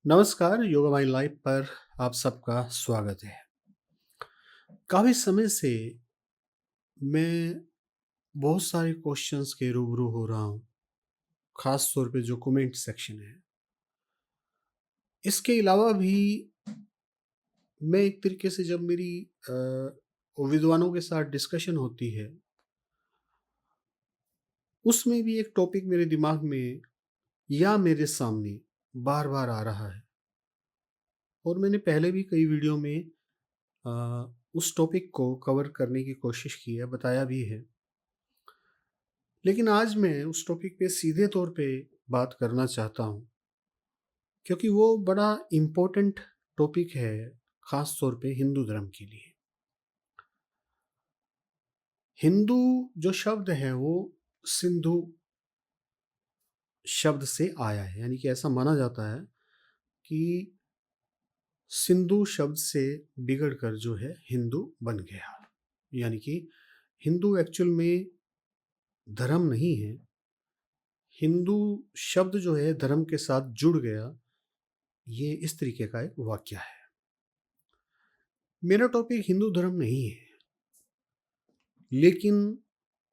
नमस्कार, yoga my life पर आप सबका स्वागत है। काफ़ी समय से मैं बहुत सारे क्वेश्चंस के रूबरू हो रहा हूँ, ख़ास तौर पे जो कमेंट सेक्शन है। इसके अलावा भी मैं एक तरीके से जब मेरी अ, विद्वानों के साथ डिस्कशन होती है, उसमें भी एक टॉपिक मेरे दिमाग में या मेरे सामने बार-बार आ रहा है और मैंने पहले भी कई वीडियो में उस टॉपिक को कवर करने की कोशिश की है, बताया भी है। लेकिन आज मैं उस टॉपिक पे सीधे तौर पे बात करना चाहता हूँ क्योंकि वो बड़ा इम्पोर्टेंट टॉपिक है, ख़ास तौर पे हिंदू धर्म के लिए। हिंदू जो शब्द है वो सिंधु शब्द से आया है, यानी कि ऐसा माना जाता है कि सिंधु शब्द से बिगड़ कर जो है हिंदू बन गया। यानी कि हिंदू एक्चुअल में धर्म नहीं है, हिंदू शब्द जो है धर्म के साथ जुड़ गया, ये इस तरीके का एक वाक्य है। मेरा टॉपिक हिंदू धर्म नहीं है, लेकिन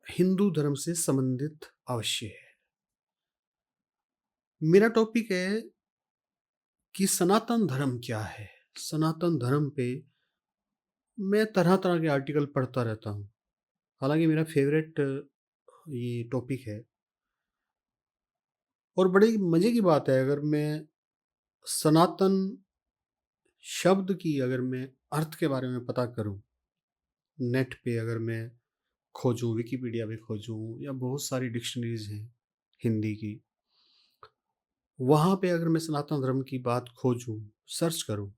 हिंदू धर्म से संबंधित अवश्य है। मेरा टॉपिक है कि सनातन धर्म क्या है? सनातन धर्म पे मैं तरह-तरह के आर्टिकल पढ़ता रहता हूँ। हालाँकि मेरा फ़ेवरेट ये टॉपिक है और बड़ी मज़े की बात है, अगर मैं सनातन शब्द की अगर मैं अर्थ के बारे में पता करूँ, नेट पे अगर मैं खोजूँ, विकिपीडिया पे खोजूँ या बहुत सारी डिक्शनरीज़ हैं हिंदी की, वहाँ पे अगर मैं सनातन धर्म की बात खोजूँ, सर्च करूँ,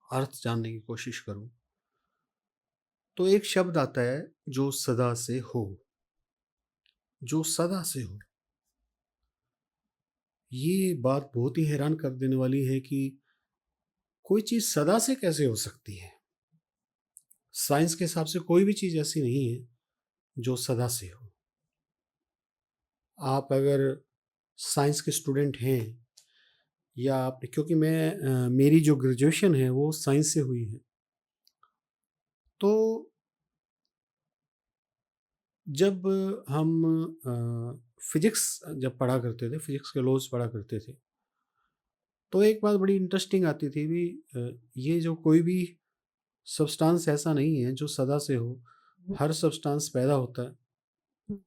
अर्थ जानने की कोशिश करूँ, तो एक शब्द आता है जो सदा से हो, जो सदा से हो। ये बात बहुत ही हैरान कर देने वाली है कि कोई चीज़ सदा से कैसे हो सकती है? साइंस के हिसाब से कोई भी चीज़ ऐसी नहीं है जो सदा से हो। आप अगर साइंस के स्टूडेंट हैं या आप, क्योंकि मेरी जो ग्रेजुएशन है वो साइंस से हुई है। तो जब हम फिज़िक्स जब पढ़ा करते थे, फिज़िक्स के लॉज़ पढ़ा करते थे, तो एक बात बड़ी इंटरेस्टिंग आती थी भी, ये जो कोई भी सब्सटेंस ऐसा नहीं है जो सदा से हो, हर सब्सटेंस पैदा होता है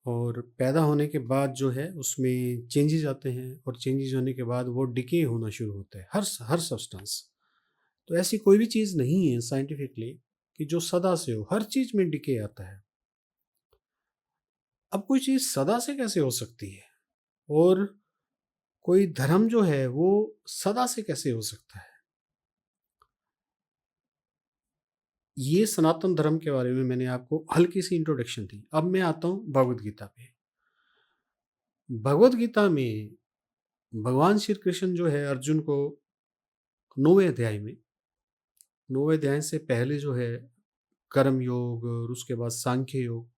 और पैदा होने के बाद जो है उसमें चेंजेज़ आते हैं और चेंजेज़ होने के बाद वो डिके होना शुरू होता है, हर सब्सटेंस। तो ऐसी कोई भी चीज़ नहीं है साइंटिफिकली कि जो सदा से हो, हर चीज़ में डिके आता है। अब कोई चीज़ सदा से कैसे हो सकती है? और कोई धर्म जो है वो सदा से कैसे हो सकता है? ये सनातन धर्म के बारे में मैंने आपको हल्की सी इंट्रोडक्शन दी। अब मैं आता हूँ भगवद गीता पे। भगवद गीता में भगवान श्री कृष्ण जो है अर्जुन को 9वें अध्याय में, 9वें अध्याय से पहले जो है कर्म योग और उसके बाद सांख्य योग,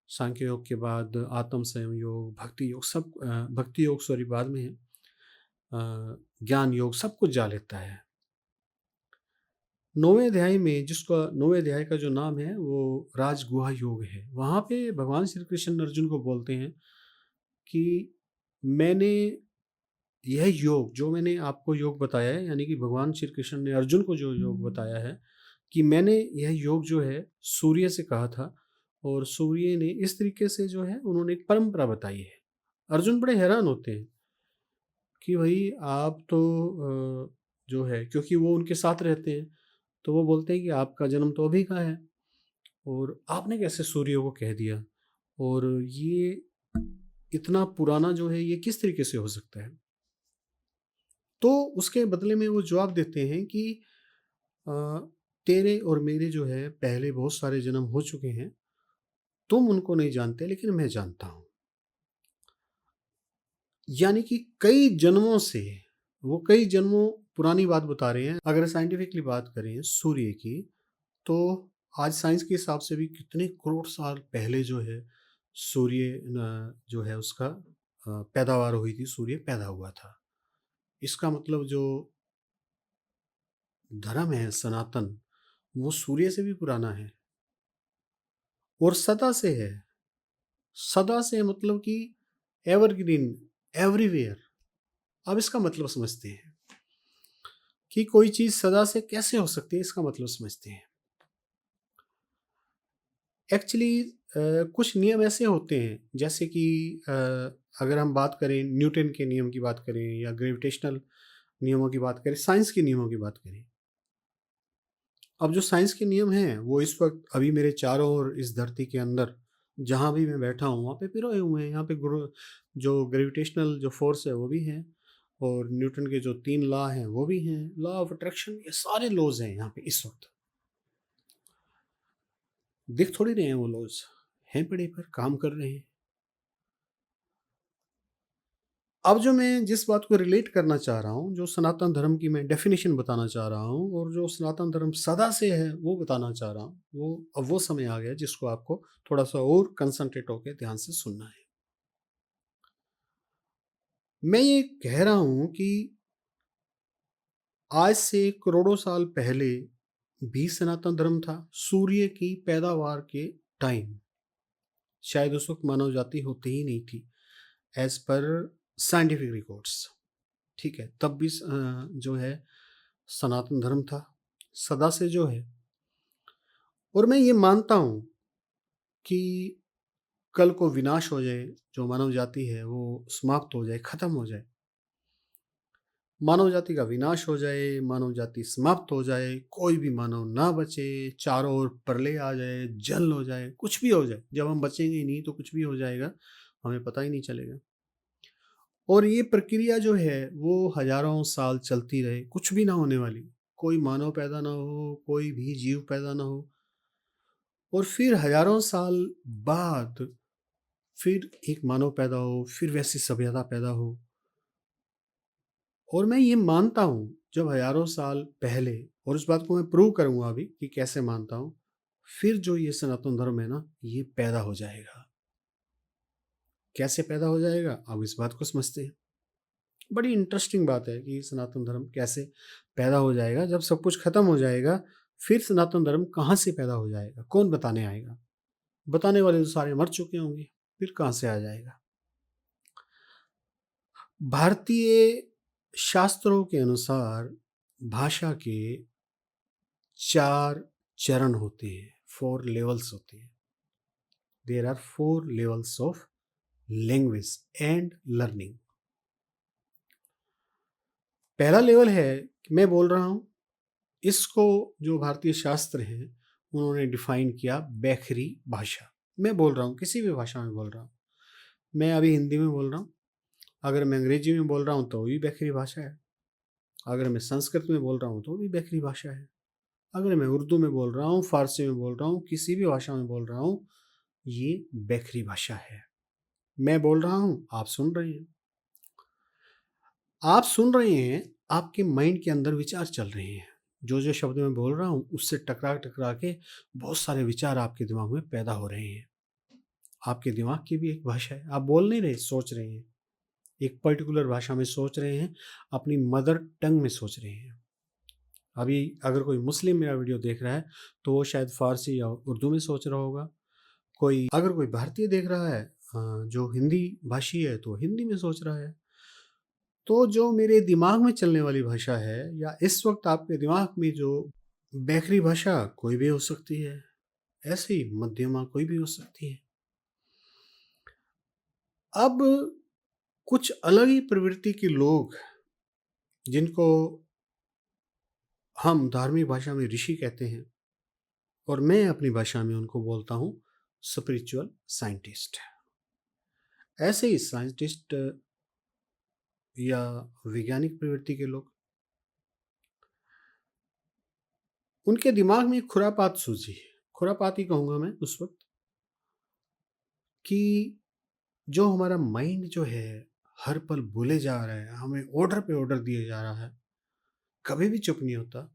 सांख्य योग के बाद आत्म संयम योग, भक्ति योग, सब भक्ति योग सॉरी बाद में है, ज्ञान योग, सब कुछ जा लेता है। 9वें अध्याय में, जिसका 9वें अध्याय का जो नाम है वो राजगुहा योग है। वहाँ पे भगवान श्री कृष्ण अर्जुन को बोलते हैं कि मैंने यह योग, जो मैंने आपको योग बताया है, यानी कि भगवान श्री कृष्ण ने अर्जुन को जो योग बताया है, कि मैंने यह योग जो है सूर्य से कहा था और सूर्य ने इस तरीके से जो है उन्होंने एक परंपरा बताई है। अर्जुन बड़े हैरान होते हैं कि भाई आप तो जो है, क्योंकि वो उनके साथ रहते हैं, तो वो बोलते हैं कि आपका जन्म तो अभी का है और आपने कैसे सूर्य को कह दिया और ये इतना पुराना जो है ये किस तरीके से हो सकता है? तो उसके बदले में वो जवाब देते हैं कि अ, तेरे और मेरे जो है पहले बहुत सारे जन्म हो चुके हैं, तुम उनको नहीं जानते लेकिन मैं जानता हूँ। यानी कि कई जन्मों से, वो कई जन्मों पुरानी बात बता रहे हैं। अगर साइंटिफिकली बात करें सूर्य की, तो आज साइंस के हिसाब से भी कितने करोड़ साल पहले जो है सूर्य जो है उसका पैदावार हुई थी, सूर्य पैदा हुआ था। इसका मतलब जो धर्म है सनातन, वो सूर्य से भी पुराना है और सदा से है। सदा से मतलब कि एवरग्रीन, एवरीवेयर। अब इसका मतलब समझते हैं कि कोई चीज़ सदा से कैसे हो सकती है, इसका मतलब समझते हैं। एक्चुअली कुछ नियम ऐसे होते हैं, जैसे कि अगर हम बात करें न्यूटन के नियम की बात करें या ग्रेविटेशनल नियमों की बात करें, साइंस के नियमों की बात करें। अब जो साइंस के नियम हैं वो इस वक्त अभी मेरे चारों ओर इस धरती के अंदर जहाँ भी मैं बैठा हूँ वहाँ पे पिरोए हुए हैं। यहाँ पे जो ग्रेविटेशनल जो फोर्स है वो भी है, और न्यूटन के जो 3 लॉ हैं वो भी हैं, लॉ ऑफ अट्रैक्शन, ये सारे लॉज हैं यहाँ पे इस वक्त। दिख थोड़ी रहे हैं वो लॉज, हैं पेड़े पर, काम कर रहे हैं। अब जो मैं जिस बात को रिलेट करना चाह रहा हूँ, जो सनातन धर्म की मैं डेफिनेशन बताना चाह रहा हूँ और जो सनातन धर्म सदा से है वो बताना चाह रहा हूँ, वो अब वो समय आ गया जिसको आपको थोड़ा सा और कंसंट्रेट होकर ध्यान से सुनना है। मैं ये कह रहा हूँ कि आज से करोड़ों साल पहले भी सनातन धर्म था। सूर्य की पैदावार के टाइम शायद उस वक्त मानव जाति होती ही नहीं थी, एज पर साइंटिफिक रिकॉर्ड्स। ठीक है, तब भी जो है सनातन धर्म था, सदा से जो है। और मैं ये मानता हूँ कि कल को विनाश हो जाए, जो मानव जाति है वो समाप्त हो जाए, खत्म हो जाए, मानव जाति का विनाश हो जाए, मानव जाति समाप्त हो जाए, कोई भी मानव ना बचे, चारों ओर प्रलय आ जाए, जल हो जाए, कुछ भी हो जाए, जब हम बचेंगे ही नहीं तो कुछ भी हो जाएगा, हमें पता ही नहीं चलेगा। और ये प्रक्रिया जो है वो हजारों साल चलती रहे, कुछ भी ना होने वाली, कोई मानव पैदा ना हो, कोई भी जीव पैदा ना हो, और फिर हजारों साल बाद फिर एक मानव पैदा हो, फिर वैसी सभ्यता पैदा हो। और मैं ये मानता हूँ जब हजारों साल पहले, और उस बात को मैं प्रूव करूंगा अभी कि कैसे मानता हूँ, फिर जो ये सनातन धर्म है ना ये पैदा हो जाएगा। कैसे पैदा हो जाएगा, अब इस बात को समझते हैं। बड़ी इंटरेस्टिंग बात है कि सनातन धर्म कैसे पैदा हो जाएगा। जब सब कुछ खत्म हो जाएगा फिर सनातन धर्म कहाँ से पैदा हो जाएगा, कौन बताने आएगा? बताने वाले तो सारे मर चुके होंगे, फिर कहाँ से आ जाएगा? भारतीय शास्त्रों के अनुसार भाषा के 4 चरण होते हैं, 4 लेवल्स होते हैं। There are 4 levels of language and learning. पहला लेवल है कि मैं बोल रहा हूँ, इसको जो भारतीय शास्त्र हैं उन्होंने डिफाइन किया बैखरी भाषा। मैं बोल रहा हूँ, किसी भी भाषा में बोल रहा हूँ, मैं अभी हिंदी में बोल रहा हूँ, अगर मैं अंग्रेजी में बोल रहा हूँ तो भी बैखरी भाषा है, अगर मैं संस्कृत में बोल रहा हूँ तो भी बैखरी भाषा है, अगर मैं उर्दू में बोल रहा हूँ, फारसी में बोल रहा हूँ, किसी भी भाषा में बोल रहा हूँ, ये बैखरी भाषा है। मैं बोल रहा हूँ, आप सुन रहे हैं। आप सुन रहे हैं, आपके माइंड के अंदर विचार चल रहे हैं। जो जो शब्द मैं बोल रहा हूँ उससे टकरा टकरा के बहुत सारे विचार आपके दिमाग में पैदा हो रहे हैं। आपके दिमाग की भी एक भाषा है, आप बोल नहीं रहे, सोच रहे हैं। एक पर्टिकुलर भाषा में सोच रहे हैं, अपनी मदर टंग में सोच रहे हैं। अभी अगर कोई मुस्लिम मेरा वीडियो देख रहा है तो वो शायद फारसी या उर्दू में सोच रहा होगा। अगर कोई भारतीय देख रहा है जो हिंदी भाषी है तो हिंदी में सोच रहा है। तो जो मेरे दिमाग में चलने वाली भाषा है या इस वक्त आपके दिमाग में जो बैखरी भाषा, कोई भी हो सकती है, ऐसे ही मध्यमा कोई भी हो सकती है। अब कुछ अलग ही प्रवृत्ति के लोग, जिनको हम धार्मिक भाषा में ऋषि कहते हैं और मैं अपनी भाषा में उनको बोलता हूँ स्पिरिचुअल साइंटिस्ट। ऐसे ही साइंटिस्ट या वैज्ञानिक प्रवृत्ति के लोग, उनके दिमाग में एक खुरापात सूझी, खुरापात ही कहूँगा मैं उस वक्त, कि जो हमारा माइंड जो है हर पल बोले जा रहा है, हमें ऑर्डर पे ऑर्डर दिए जा रहा है, कभी भी चुप नहीं होता,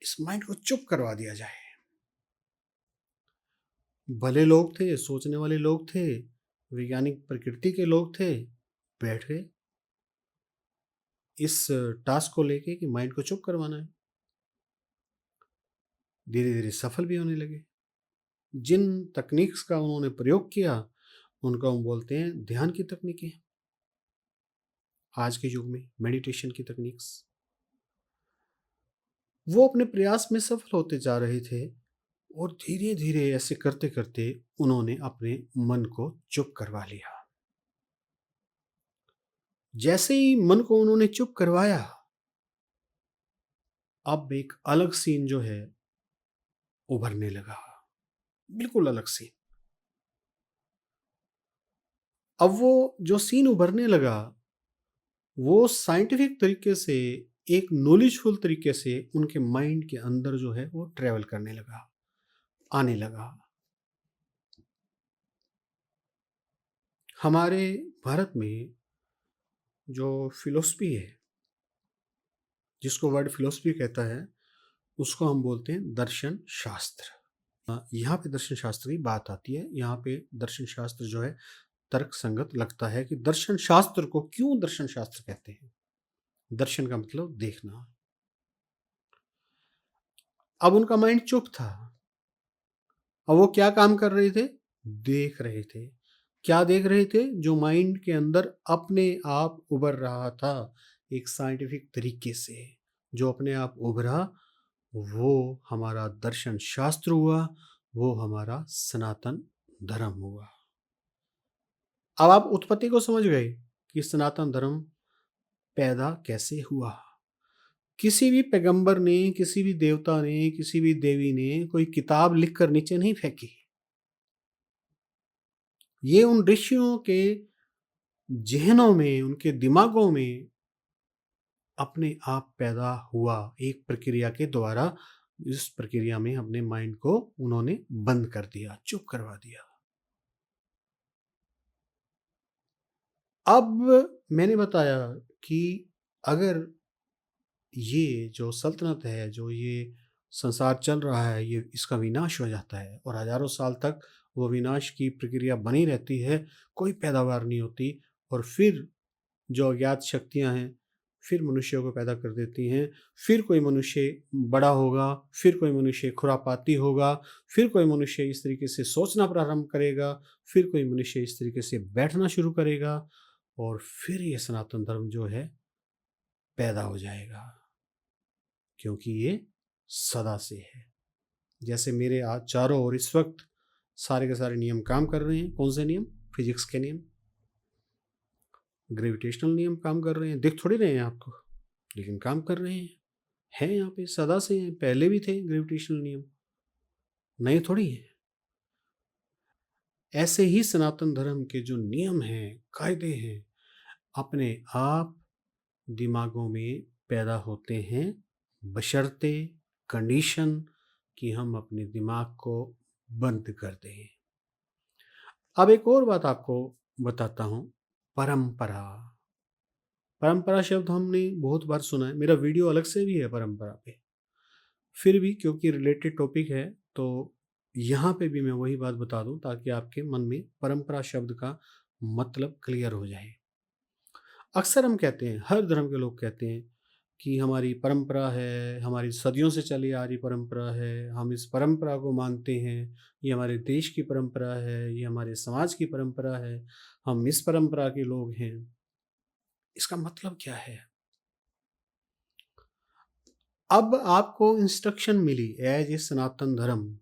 इस माइंड को चुप करवा दिया जाए। भले लोग थे, सोचने वाले लोग थे, वैज्ञानिक प्रकृति के लोग थे, बैठ गए, इस टास्क को लेके कि माइंड को चुप करवाना है। धीरे-धीरे सफल भी होने लगे। जिन तकनीक्स का उन्होंने प्रयोग किया, उनको हम बोलते हैं ध्यान की तकनीकें। आज के युग में मेडिटेशन की तकनीक्स। वो अपने प्रयास में सफल होते जा रहे थे और धीरे-धीरे ऐसे करते-करते उन्होंने अपने मन को चुप करवा लिया। जैसे ही मन को उन्होंने चुप करवाया, अब एक अलग सीन जो है उभरने लगा, बिल्कुल अलग सीन। अब वो जो सीन उभरने लगा, वो साइंटिफिक तरीके से, एक नॉलेजफुल तरीके से उनके माइंड के अंदर जो है वो ट्रैवल करने लगा, आने लगा। हमारे भारत में जो फिलॉसफी है, जिसको वर्ड फिलॉसफी कहता है, उसको हम बोलते हैं दर्शन शास्त्र। यहाँ पे दर्शन शास्त्र की बात आती है। यहाँ पे दर्शन शास्त्र जो है तर्क संगत लगता है कि दर्शन शास्त्र को क्यों दर्शन शास्त्र कहते हैं। दर्शन का मतलब देखना। अब उनका माइंड चुप था। अब वो क्या काम कर रहे थे? देख रहे थे। क्या देख रहे थे? जो माइंड के अंदर अपने आप उभर रहा था एक साइंटिफिक तरीके से, जो अपने आप उभरा, वो हमारा दर्शन शास्त्र हुआ, वो हमारा सनातन धर्म हुआ। अब आप उत्पत्ति को समझ गए कि सनातन धर्म पैदा कैसे हुआ। किसी भी पैगंबर ने, किसी भी देवता ने, किसी भी देवी ने कोई किताब लिखकर नीचे नहीं फेंकी। ये उन ऋषियों के ज़हनों में, उनके दिमागों में अपने आप पैदा हुआ एक प्रक्रिया के द्वारा। इस प्रक्रिया में अपने माइंड को उन्होंने बंद कर दिया, चुप करवा दिया। अब मैंने बताया कि अगर ये जो सल्तनत है, जो ये संसार चल रहा है, ये इसका विनाश हो जाता है और हज़ारों साल तक वो विनाश की प्रक्रिया बनी रहती है, कोई पैदावार नहीं होती और फिर जो अज्ञात शक्तियाँ हैं, फिर मनुष्यों को पैदा कर देती हैं। फिर कोई मनुष्य बड़ा होगा, फिर कोई मनुष्य खुरापाती होगा, फिर कोई मनुष्य इस तरीके से सोचना प्रारंभ करेगा, फिर कोई मनुष्य इस तरीके से बैठना शुरू करेगा और फिर ये सनातन धर्म जो है पैदा हो जाएगा, क्योंकि ये सदा से है। जैसे मेरे आज चारों ओर इस वक्त सारे के सारे नियम काम कर रहे हैं। कौन से नियम? फिजिक्स के नियम, ग्रेविटेशनल नियम काम कर रहे हैं। दिख थोड़ी रहे हैं आपको, लेकिन काम कर रहे हैं यहाँ पे, सदा से हैं। पहले भी थे ग्रेविटेशनल नियम, नए थोड़ी हैं। ऐसे ही सनातन धर्म के जो नियम हैं, कायदे हैं, अपने आप दिमागों में पैदा होते हैं, बशर्ते कंडीशन कि हम अपने दिमाग को बंद कर दें। अब एक और बात आपको बताता हूँ, परंपरा। परंपरा शब्द हमने बहुत बार सुना है। मेरा वीडियो अलग से भी है परंपरा पे। फिर भी क्योंकि रिलेटेड टॉपिक है, तो यहाँ पे भी मैं वही बात बता दूँ ताकि आपके मन में परंपरा शब्द का मतलब क्लियर हो जाए। अक्सर हम कहते हैं, हर धर्म के लोग कहते हैं कि हमारी परंपरा है, हमारी सदियों से चली आ रही परंपरा है, हम इस परंपरा को मानते हैं, ये हमारे देश की परंपरा है, ये हमारे समाज की परंपरा है, हम इस परंपरा के लोग हैं। इसका मतलब क्या है? अब आपको इंस्ट्रक्शन मिली एज ए सनातन धर्म,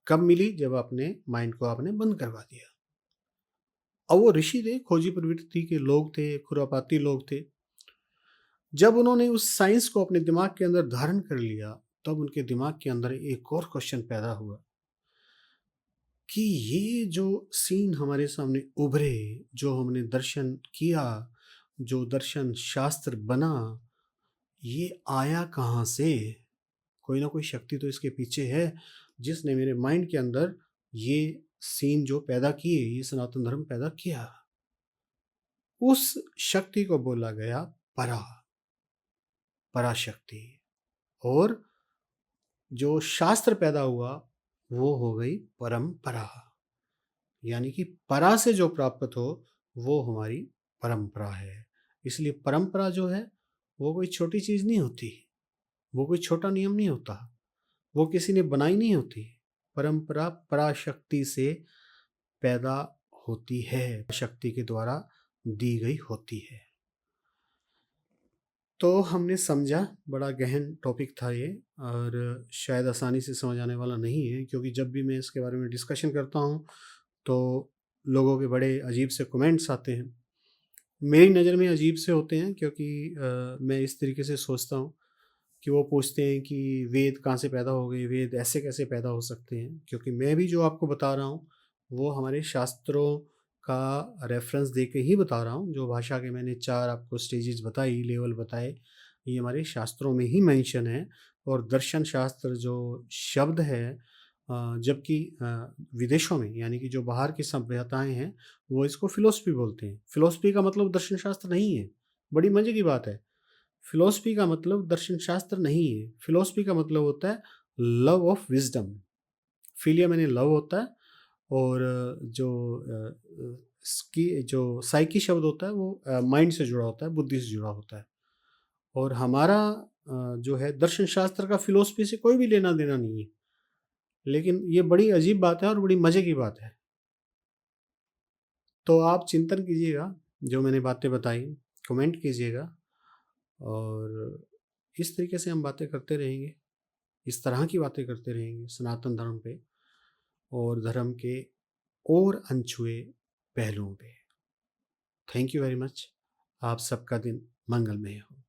कब मिली? जब अपने माइंड को आपने बंद करवा दिया। अब वो ऋषि थे, खोजी प्रवृत्ति के लोग थे, खुरापाती लोग थे। जब उन्होंने उस साइंस को अपने दिमाग के अंदर धारण कर लिया, तब उनके दिमाग के अंदर एक और क्वेश्चन पैदा हुआ कि ये जो सीन हमारे सामने उभरे, जो हमने दर्शन किया, जो दर्शन शास्त्र बना, ये आया कहाँ से? कोई ना कोई शक्ति तो इसके पीछे है, जिसने मेरे माइंड के अंदर ये सीन जो पैदा किए, ये सनातन धर्म पैदा किया। उस शक्ति को बोला गया परा, पराशक्ति। और जो शास्त्र पैदा हुआ, वो हो गई परंपरा। यानी कि परा से जो प्राप्त हो, वो हमारी परंपरा है। इसलिए परंपरा जो है, वो कोई छोटी चीज़ नहीं होती, वो कोई छोटा नियम नहीं होता, वो किसी ने बनाई नहीं होती। परंपरा पराशक्ति से पैदा होती है, शक्ति के द्वारा दी गई होती है। तो हमने समझा, बड़ा गहन टॉपिक था ये और शायद आसानी से समझ आने वाला नहीं है, क्योंकि जब भी मैं इसके बारे में डिस्कशन करता हूँ, तो लोगों के बड़े अजीब से कमेंट्स आते हैं। मेरी नज़र में अजीब से होते हैं, क्योंकि मैं इस तरीके से सोचता हूँ कि वो पूछते हैं कि वेद कहाँ से पैदा हो गए, वेद ऐसे कैसे पैदा हो सकते हैं? क्योंकि मैं भी जो आपको बता रहा हूँ, वो हमारे शास्त्रों का रेफ़रेंस दे के ही बता रहा हूँ। जो भाषा के मैंने 4 आपको स्टेजेस बताई, लेवल बताए, ये हमारे शास्त्रों में ही मेंशन है। और दर्शन शास्त्र जो शब्द है, जबकि विदेशों में, यानी कि जो बाहर की सभ्यताएँ हैं, वो इसको फ़िलॉसफ़ी बोलते हैं। फ़िलॉसफ़ी का मतलब दर्शन शास्त्र नहीं है। बड़ी मज़े की बात है। फ़िलॉसफ़ी का मतलब दर्शन शास्त्र नहीं है। फ़िलॉसफ़ी का मतलब होता है लव ऑफ विज़डम। फ़िलिया माने लव होता है, और जो इसकी जो साइकी शब्द होता है, वो माइंड से जुड़ा होता है, बुद्धि से जुड़ा होता है। और हमारा जो है दर्शन शास्त्र का फ़िलॉसफ़ी से कोई भी लेना-देना नहीं है। लेकिन ये बड़ी अजीब बात है और बड़ी मज़े की बात है। तो आप चिंतन कीजिएगा, जो मैंने बातें बताई, कमेंट कीजिएगा, और इस तरीके से हम बातें करते रहेंगे। इस तरह की बातें करते रहेंगे सनातन धर्म पे और धर्म के और अनछुए पहलुओं पे। Thank you very much. आप सबका दिन मंगलमय हो।